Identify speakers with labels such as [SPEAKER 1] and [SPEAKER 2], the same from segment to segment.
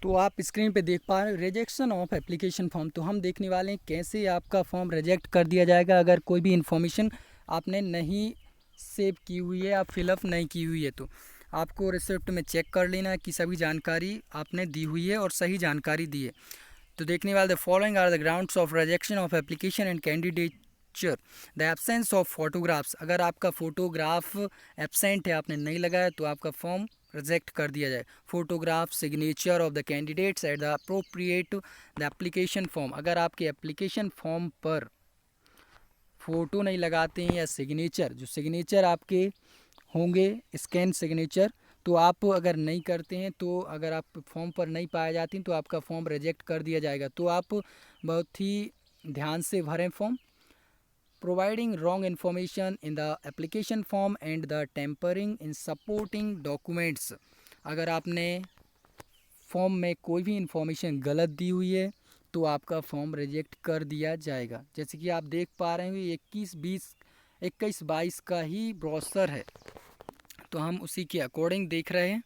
[SPEAKER 1] तो आप स्क्रीन पे देख पा रहे हो रिजेक्शन ऑफ एप्लीकेशन फॉर्म। तो हम देखने वाले हैं कैसे आपका फॉर्म रिजेक्ट कर दिया जाएगा अगर कोई भी इन्फॉर्मेशन आपने नहीं सेव की हुई है, आप फिलअप नहीं की हुई है। तो आपको रिसिप्ट में चेक कर लेना है कि सभी जानकारी आपने दी हुई है और सही जानकारी दी है। तो देखने वाले the following are the grounds of rejection of application and candidature. The absence of photographs, अगर आपका फोटोग्राफ एब्सेंट है, आपने नहीं लगाया, तो आपका फॉर्म रिजेक्ट कर दिया जाए। Photograph signature of the candidates at the appropriate the application form, अगर आपके एप्लीकेशन फॉर्म पर फ़ोटो नहीं लगाते हैं या सिग्नेचर, जो सिग्नेचर आपके होंगे स्कैन सिग्नेचर, तो आप अगर नहीं करते हैं, तो अगर आप फॉर्म पर नहीं पाए जाती हैं, तो आपका फॉर्म रिजेक्ट कर दिया जाएगा। तो आप बहुत ही ध्यान से भरें form. Providing wrong information in the application form and the tampering in supporting documents, अगर आपने फॉर्म में कोई भी इंफॉर्मेशन गलत दी हुई है तो आपका फॉर्म रिजेक्ट कर दिया जाएगा। जैसे कि आप देख पा रहे हैं 21-22 का ही ब्रोशर है, तो हम उसी के अकॉर्डिंग देख रहे हैं।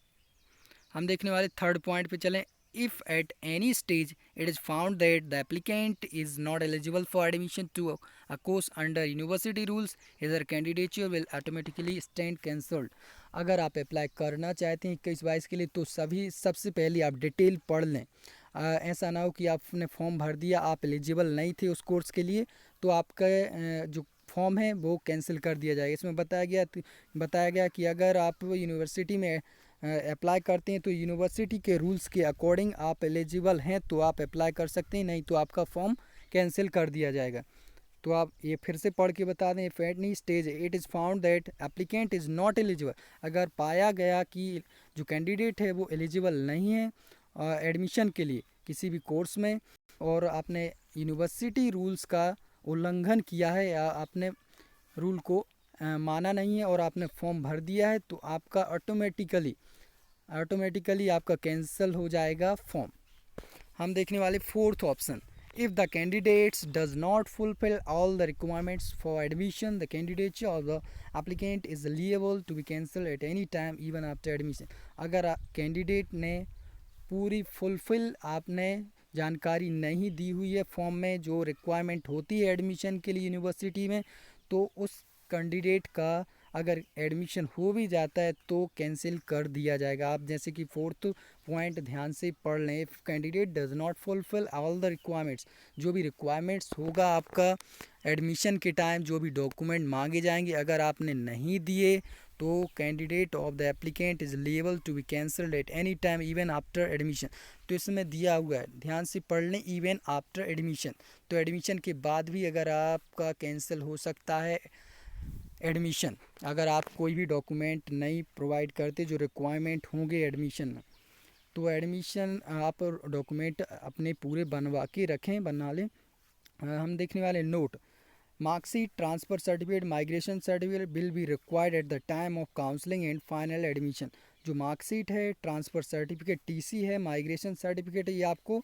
[SPEAKER 1] हम देखने वाले थर्ड पॉइंट पे चलें। If at any stage it is found that the applicant is not eligible for admission to a course under university rules, his her candidature will automatically stand cancelled. अगर आप अप्लाई करना चाहते हैं 21-22 के लिए, तो सबसे पहले आप डिटेल पढ़ लें। ऐसा ना हो कि आपने फॉर्म भर दिया, आप एलिजिबल नहीं थे उस कोर्स के लिए, तो आपका जो फॉर्म है वो कैंसिल कर दिया जाएगा। इसमें बताया गया कि अगर आप यूनिवर्सिटी में अप्लाई करते हैं तो यूनिवर्सिटी के रूल्स के अकॉर्डिंग आप एलिजिबल हैं तो आप अप्लाई कर सकते हैं, नहीं तो आपका फॉर्म कैंसिल कर दिया जाएगा। तो आप ये फिर से पढ़ के बता दें। If at any stage it is found that applicant is not eligible, अगर पाया गया कि जो कैंडिडेट है वो एलिजिबल नहीं है एडमिशन के लिए किसी भी कोर्स में, और आपने यूनिवर्सिटी रूल्स का उल्लंघन किया है या आपने रूल को माना नहीं है और आपने फॉर्म भर दिया है, तो आपका ऑटोमेटिकली आपका कैंसिल हो जाएगा फॉर्म। हम देखने वाले fourth option. If the candidates does not fulfil all the requirements for admission the candidature of the applicant is liable to be cancel at any time even after admission, अगर candidate ने पूरी fulfil आपने जानकारी नहीं दी हुई है form में जो रिक्वायरमेंट होती है एडमिशन के लिए यूनिवर्सिटी में, तो उस कैंडिडेट का अगर एडमिशन हो भी जाता है तो कैंसिल कर दिया जाएगा। आप जैसे कि फोर्थ पॉइंट ध्यान से पढ़ लें। If candidate does not fulfil all the requirements, जो भी रिक्वायरमेंट्स होगा आपका एडमिशन के टाइम, जो भी डॉक्यूमेंट मांगे जाएंगे, अगर आपने नहीं दिए तो candidate of the applicant is liable to be cancelled at any time even after admission. तो इसमें दिया हुआ है, ध्यान से पढ़ लें, इवन आफ्टर एडमिशन, तो एडमिशन के बाद भी अगर आपका कैंसिल हो सकता है एडमिशन, अगर आप कोई भी डॉक्यूमेंट नहीं प्रोवाइड करते जो रिक्वायरमेंट होंगे एडमिशन में। तो एडमिशन आप डॉक्यूमेंट अपने पूरे बनवा के रखें, बना लें। हम देखने वाले note. Marksheet, transfer certificate, migration certificate will be required at the time of counselling and final admission. जो मार्कशीट है, ट्रांसफ़र सर्टिफिकेट टीसी है, माइग्रेशन सर्टिफिकेट है, ये आपको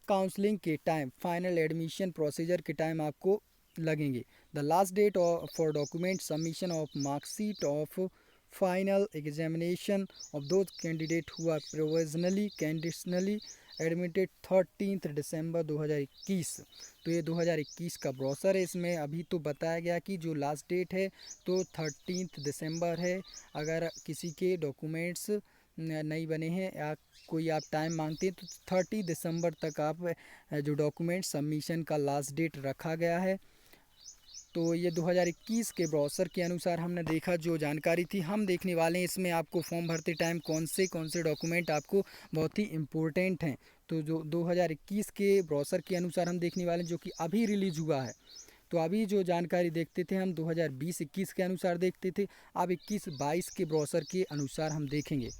[SPEAKER 1] काउंसलिंग के टाइम, फाइनल एडमिशन प्रोसीजर के टाइम आपको लगेंगे। The last date for document submission of marksheet of final examination of those candidate who are provisionally conditionally admitted 13 December 2021। तो ये 2021 का ब्रोशर है। इसमें अभी तो बताया गया कि जो लास्ट डेट है तो 13 दिसंबर है। अगर किसी के डॉक्यूमेंट्स नहीं बने हैं या कोई आप टाइम मांगते हैं तो 30 दिसंबर तक आप जो डॉक्यूमेंट सबमिशन का लास्ट डेट रखा गया है। तो ये 2021 के ब्राउज़र के अनुसार हमने देखा जो जानकारी थी। हम देखने वाले हैं इसमें आपको फॉर्म भरते टाइम कौन से डॉक्यूमेंट आपको बहुत ही इम्पोर्टेंट हैं। तो जो 2021 के ब्राउज़र के अनुसार हम देखने वाले हैं जो कि अभी रिलीज़ हुआ है। तो अभी जो जानकारी देखते थे हम 2020-21 के अनुसार देखते थे, अब 21-22 के ब्राउज़र के अनुसार हम देखेंगे।